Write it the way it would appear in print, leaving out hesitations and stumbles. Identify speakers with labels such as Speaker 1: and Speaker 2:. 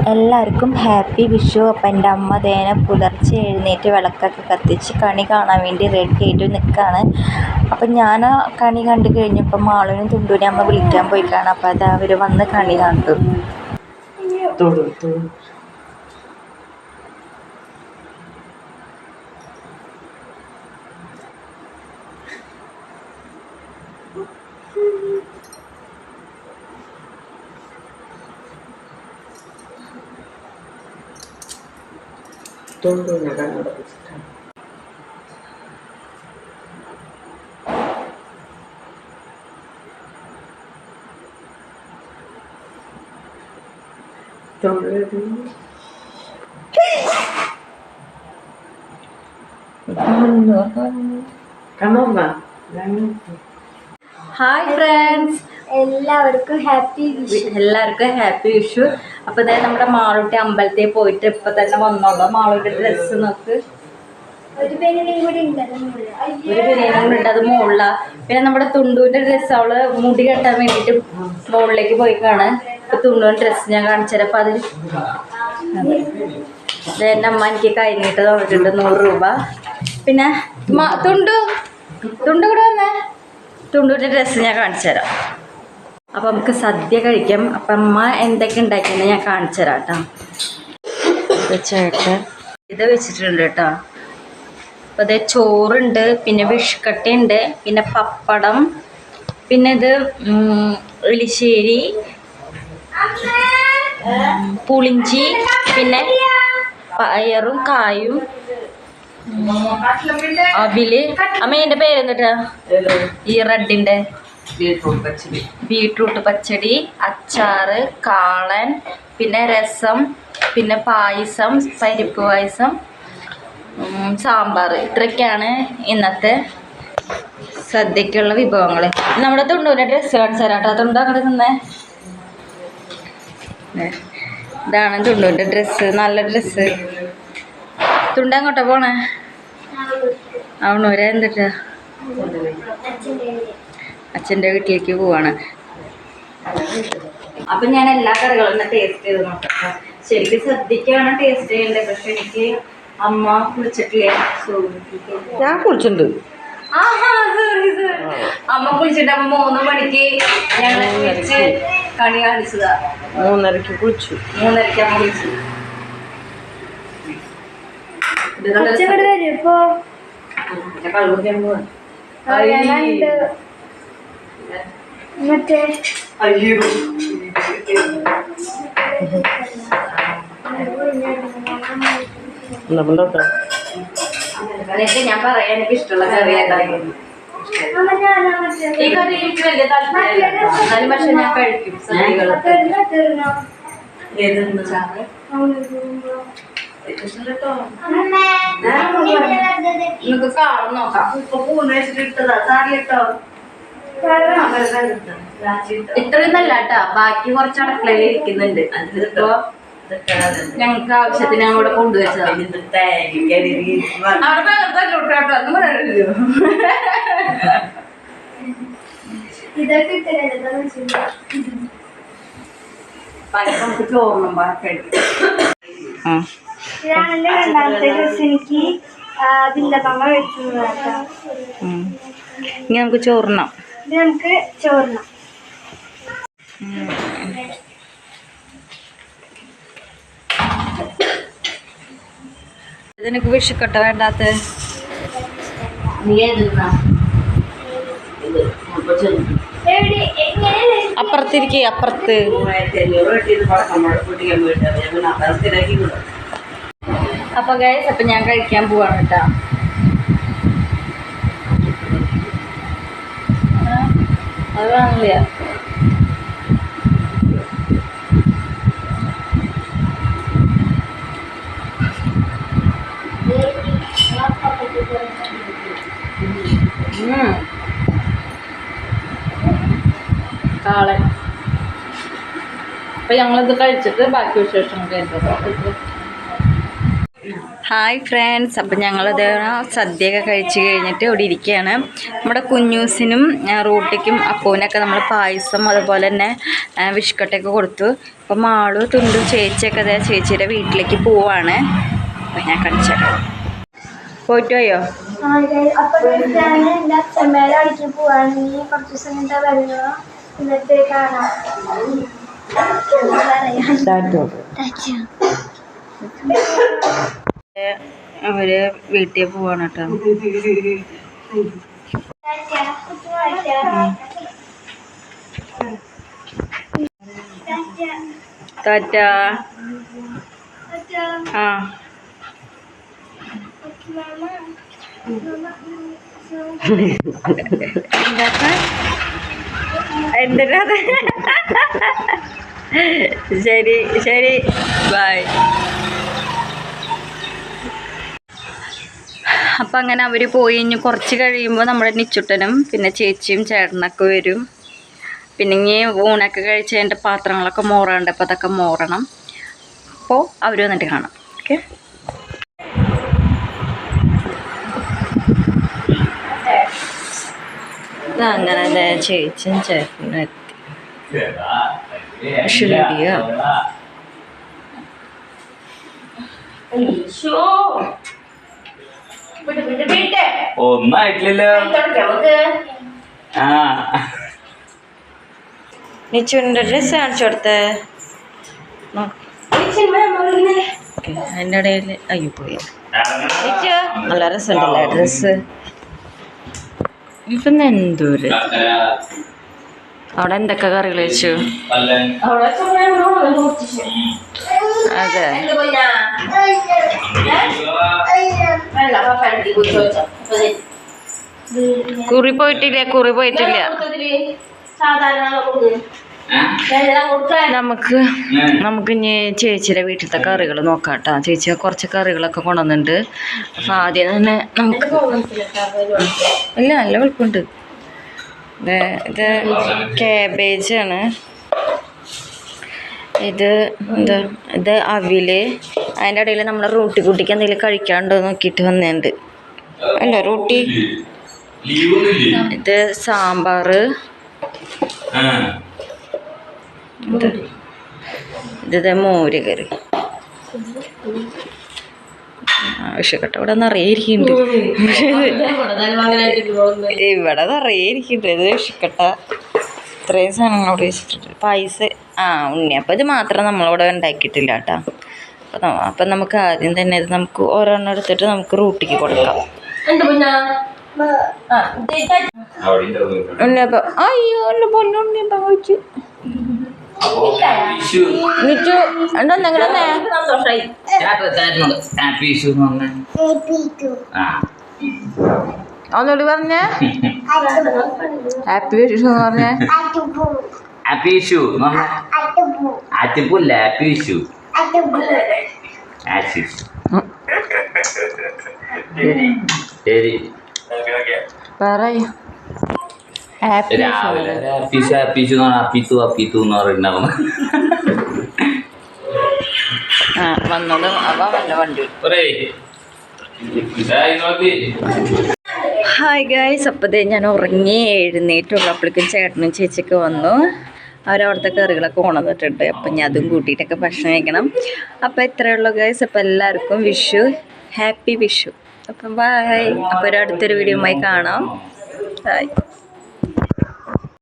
Speaker 1: എല്ലാവർക്കും ഹാപ്പി വിഷു. അപ്പം എൻ്റെ അമ്മ ദേനെ പുലർച്ചെ എഴുന്നേറ്റ് വിളക്കൊക്കെ കത്തിച്ച് കണി കാണാൻ വേണ്ടി റെഡി ആയിട്ട് നിൽക്കുകയാണ്. അപ്പം ഞാൻ ആ കണി കണ്ടു കഴിഞ്ഞപ്പോൾ മാളുവിനും തുണ്ടുവിനെ അമ്മ വിളിക്കാൻ പോയി കാണാം. അപ്പം അത് അവർ വന്ന് കണി കണ്ടു.
Speaker 2: Tunggu nak ada pesan. Tunggu. Kamu apa?
Speaker 1: Hi friends,
Speaker 3: എല്ലാവർക്കും ഹാപ്പി
Speaker 1: വിഷു. അപ്പോൾ അതായത് നമ്മുടെ മാളൂട്ടി അമ്പലത്തിൽ പോയിട്ട് ഇപ്പം തന്നെ വന്നോളൂ. മാളൂട്ടി ഡ്രസ്സ് നോക്ക്,
Speaker 3: ഒരു ബനിയനും കൂടി ഉണ്ട്,
Speaker 1: അത് മുകളില. പിന്നെ നമ്മുടെ തുണ്ടുവിൻ്റെ ഡ്രസ്സ് അവള് മുടി കെട്ടാൻ വേണ്ടിയിട്ട് മുകളിലേക്ക് പോയി കാണാൻ. ഇപ്പം തുണ്ടുവിൻ്റെ ഡ്രസ്സ് ഞാൻ കാണിച്ചുതരാം. അപ്പം അതിൽ എൻ്റെ അമ്മ എനിക്ക് കഴിഞ്ഞിട്ട് തന്നിട്ടുണ്ട് 100 രൂപ. പിന്നെ തുണ്ടു കൂടെ വന്നേ, തുണ്ടുവിൻ്റെ ഡ്രസ്സ് ഞാൻ കാണിച്ചു തരാം. അപ്പം നമുക്ക് സദ്യ കഴിക്കാം. അപ്പം അമ്മ എന്തൊക്കെ ഉണ്ടാക്കിയെന്ന് ഞാൻ കാണിച്ചു തരാം കേട്ടോ. വെച്ചേട്ട് ഇത് വെച്ചിട്ടുണ്ട് കേട്ടോ. അപ്പം അതേ ചോറുണ്ട്, പിന്നെ വിഷ്കട്ടയുണ്ട്, പിന്നെ പപ്പടം, പിന്നെ ഇത് എലിശ്ശേരി, പുളിഞ്ചി, പിന്നെ പയറും കായും, അവില്. അമ്മ എൻ്റെ പേരെന്തിട്ടാ ഈ റെഡിൻ്റെ? ബീട്രൂട്ട് പച്ചടി, അച്ചാറ്, കാളൻ, പിന്നെ രസം, പിന്നെ പായസം, പരിപ്പ് പായസം, സാമ്പാർ. ഇത്രയൊക്കെയാണ് ഇന്നത്തെ സദ്യക്കുള്ള വിഭവങ്ങൾ. നമ്മുടെ തുണ്ടുവിൻ്റെ ഡ്രസ്സ് കാണിച്ചു തരാം കേട്ടോ. തുണ്ട് അങ്ങോട്ട് നിന്നേ. ഇതാണ് തുണ്ടുവിൻ്റെ ഡ്രസ്സ്, നല്ല ഡ്രസ്സ്. തുണ്ട അങ്ങോട്ടാ പോണേ? അവണൂര എന്തിട്ടാ? അച്ഛൻ്റെ വീട്ടിലേക്ക് പോവാണ്. അപ്പം ഞാൻ എല്ലാ കറികളും ടേസ്റ്റ് ചെയ്ത് നോക്കാം. ശരിക്കും സദ്യക്കാണ് ടേസ്റ്റ് ചെയ്യേണ്ടത്, പക്ഷെ എനിക്ക് അമ്മ കുളിച്ചിട്ടില്ലേ?
Speaker 2: ഞാൻ കുളിച്ചിട്ടുണ്ട്.
Speaker 1: അമ്മ കുളിച്ചിട്ട് അമ്മ 3 മണിക്ക് ഞങ്ങൾ കുളിച്ച് കണി കാണിച്ചതാ.
Speaker 2: 3:30 കുളിച്ചു.
Speaker 1: 3:30 അമ്മ കുളിച്ചു.
Speaker 3: മറ്റേ ഞാൻ പറയാൻ എനിക്ക് ഇഷ്ടമുള്ള കറിയായിരുന്നു. ഈ കറി എനിക്ക് വലിയ താല്പര്യമില്ല, എന്നാലും പക്ഷെ ഞാൻ കഴിക്കും. നിങ്ങൾക്ക് കാണാൻ നോക്കാം. ഇത്രയും നല്ല കേട്ടാ, ബാക്കി കുറച്ച് അടുക്കളയിൽ ഇരിക്കുന്നുണ്ട്. അതിപ്പോ ഞങ്ങൾക്ക് ആവശ്യത്തിന് അവിടെ കൊണ്ടുവച്ചതാണ്. നമുക്ക് ചോറിനും കഴിക്കും. ഇതാണ് രണ്ടാമത്തെ ഡ്രസ്. എനിക്ക് ബില്ലമ്മ വെച്ചത്.
Speaker 1: ഇനി നമുക്ക് ചോറിനാം.
Speaker 3: ഇത് നമുക്ക് ചോറിനാം.
Speaker 1: ഇതെനിക്ക് വിഷുക്കട്ട വേണ്ടാത്ത. അപ്പുറത്തിരിക്കേ, അപ്പുറത്ത്. അപ്പൊ ഗൈസ്, അപ്പൊ ഞാൻ കഴിക്കാൻ പോവാണ് കേട്ടാ. അത് കാണില്ല. കാളൻ. അപ്പൊ ഞങ്ങളിത് കഴിച്ചിട്ട് ബാക്കി വിശേഷങ്ങൾ കേട്ടോ. ഹായ് ഫ്രണ്ട്സ്, അപ്പം ഞങ്ങളിത് സദ്യയൊക്കെ കഴിച്ച് കഴിഞ്ഞിട്ട് ഇവിടെ ഇരിക്കുകയാണ്. നമ്മുടെ കുഞ്ഞൂസിനും റൂട്ടിക്കും അപ്പൂവിനൊക്കെ നമ്മൾ പായസം അതുപോലെ തന്നെ വിഷ്കട്ടൊക്കെ കൊടുത്തു. അപ്പം മാളു തുണ്ടു ചേച്ചിയൊക്കെ അതെ ചേച്ചിയുടെ വീട്ടിലേക്ക് പോവാണ്. അപ്പം ഞാൻ കാണിച്ചേക്കാം. പോയിട്ട് പോയോ? അവര് വീട്ടിൽ പോവാണ് കേട്ടോ. ടാറ്റ. ആ എന്തിനാ? ശരി ശരി, ബൈ. അപ്പം അങ്ങനെ അവർ പോയി. ഇനി കുറച്ച് കഴിയുമ്പോൾ നമ്മുടെ നിച്ചുട്ടനും പിന്നെ ചേച്ചിയും ചേട്ടനൊക്കെ വരും. പിന്നെ ഇനി ഊണൊക്കെ കഴിച്ച് അതിൻ്റെ പാത്രങ്ങളൊക്കെ മോറാണ്ട്, അപ്പോൾ അതൊക്കെ മോറണം. അപ്പോൾ അവർ വന്നിട്ട് കാണാം. ഓക്കെ. അങ്ങനെ അതെ ചേച്ചിയും ചേട്ടനും എത്തി. ശരിയാ.
Speaker 4: ഒന്നായിട്ടില്ലല്ലോ.
Speaker 1: നിച്ചുവിൻ്റെ ഡ്രസ്സ് കാണിച്ചു കൊടുത്തേ. അതിൻ്റെ ഇടയിൽ അയ്യോ പോയി. നിച്ചു നല്ല രസമുണ്ടല്ലേ ഡ്രസ്സ്. ഇപ്പം എന്തോര് അവിടെ എന്തൊക്കെ കറികൾ വെച്ചു? അതെ, കുറി പോയിട്ടില്ല. നമുക്ക് ഇനി ചേച്ചിയുടെ വീട്ടിലത്തെ കറികൾ നോക്കാം കേട്ടോ. ചേച്ചി കുറച്ച് കറികളൊക്കെ കൊണ്ടുവന്നിട്ടുണ്ട്. അപ്പം ആദ്യം തന്നെ നമുക്ക് ഇല്ല, നല്ല വെളുപ്പുണ്ട്. ഇത് കാബേജാണ്. ഇത് എന്താ, ഇത് അവില്. അതിൻ്റെ ഇടയിൽ നമ്മളെ റൂട്ടി കുട്ടിക്ക് എന്തെങ്കിലും കഴിക്കാണ്ടോ നോക്കിയിട്ട് വന്നിട്ടുണ്ട്. അല്ല റൂട്ടി. ഇത് സാമ്പാർ. ഇത് മോര് കറി. ആവശ്യപ്പെട്ട ഇവിടെ നിറയിരിക്കുന്നുണ്ട്. ഇവിടെ നിറയിരിക്കുന്നുണ്ട്. ഇത് ആവശ്യപ്പെട്ട ഇത്രയും സാധനങ്ങളോട് വെച്ചിട്ടുണ്ട്. പായസം ഉണ്ണിയപ്പം ഇത് മാത്രം നമ്മളിവിടെ ഉണ്ടാക്കിയിട്ടില്ല കേട്ടോ. അപ്പം നമുക്ക് ആദ്യം തന്നെ ഇത് നമുക്ക് ഓരോന്നും എടുത്തിട്ട് നമുക്ക് റൂട്ടിക്ക് കൊടുക്കാം. ഉണ്ണിയപ്പം അയ്യോ എൻ്റെ പൊന്നു ഉണ്ണിയപ്പം കഴിച്ചു. നിച്ചു എന്താ നിങ്ങളെ ഒന്നുകൂടി പറഞ്ഞേ. ഹാപ്പി വിഷു എന്ന് പറഞ്ഞേ.
Speaker 4: ഹാപ്പി വിഷു ആറ്റിപ്പൂല്ല, ഹാപ്പി വിഷു. ശരി
Speaker 1: പറയൂ.
Speaker 4: രാവിലെ അപ്പീത്തു എന്ന് പറയുന്നുണ്ടാവും.
Speaker 1: വന്നത് അവ വല്ല വണ്ടി. ഹായ് ഗൈസ്, അപ്പോഴത്തേ ഞാൻ ഉറങ്ങി എഴുന്നേറ്റുള്ളപ്പോഴേക്കും ചേട്ടനും ചേച്ചിയൊക്കെ വന്നു. അവരവിടുത്തെ കറികളൊക്കെ കൊണ്ടുവന്നിട്ടുണ്ട്. അപ്പം ഞാൻ അതും കൂട്ടിയിട്ടൊക്കെ ഭക്ഷണം കഴിക്കണം. അപ്പോൾ ഇത്രയുള്ളൂ ഗൈസ്. അപ്പോൾ എല്ലാവർക്കും വിഷു, ഹാപ്പി വിഷു. അപ്പം ബൈ. അപ്പോൾ ഒരു അടുത്തൊരു വീഡിയോയുമായി കാണാം. ബൈ.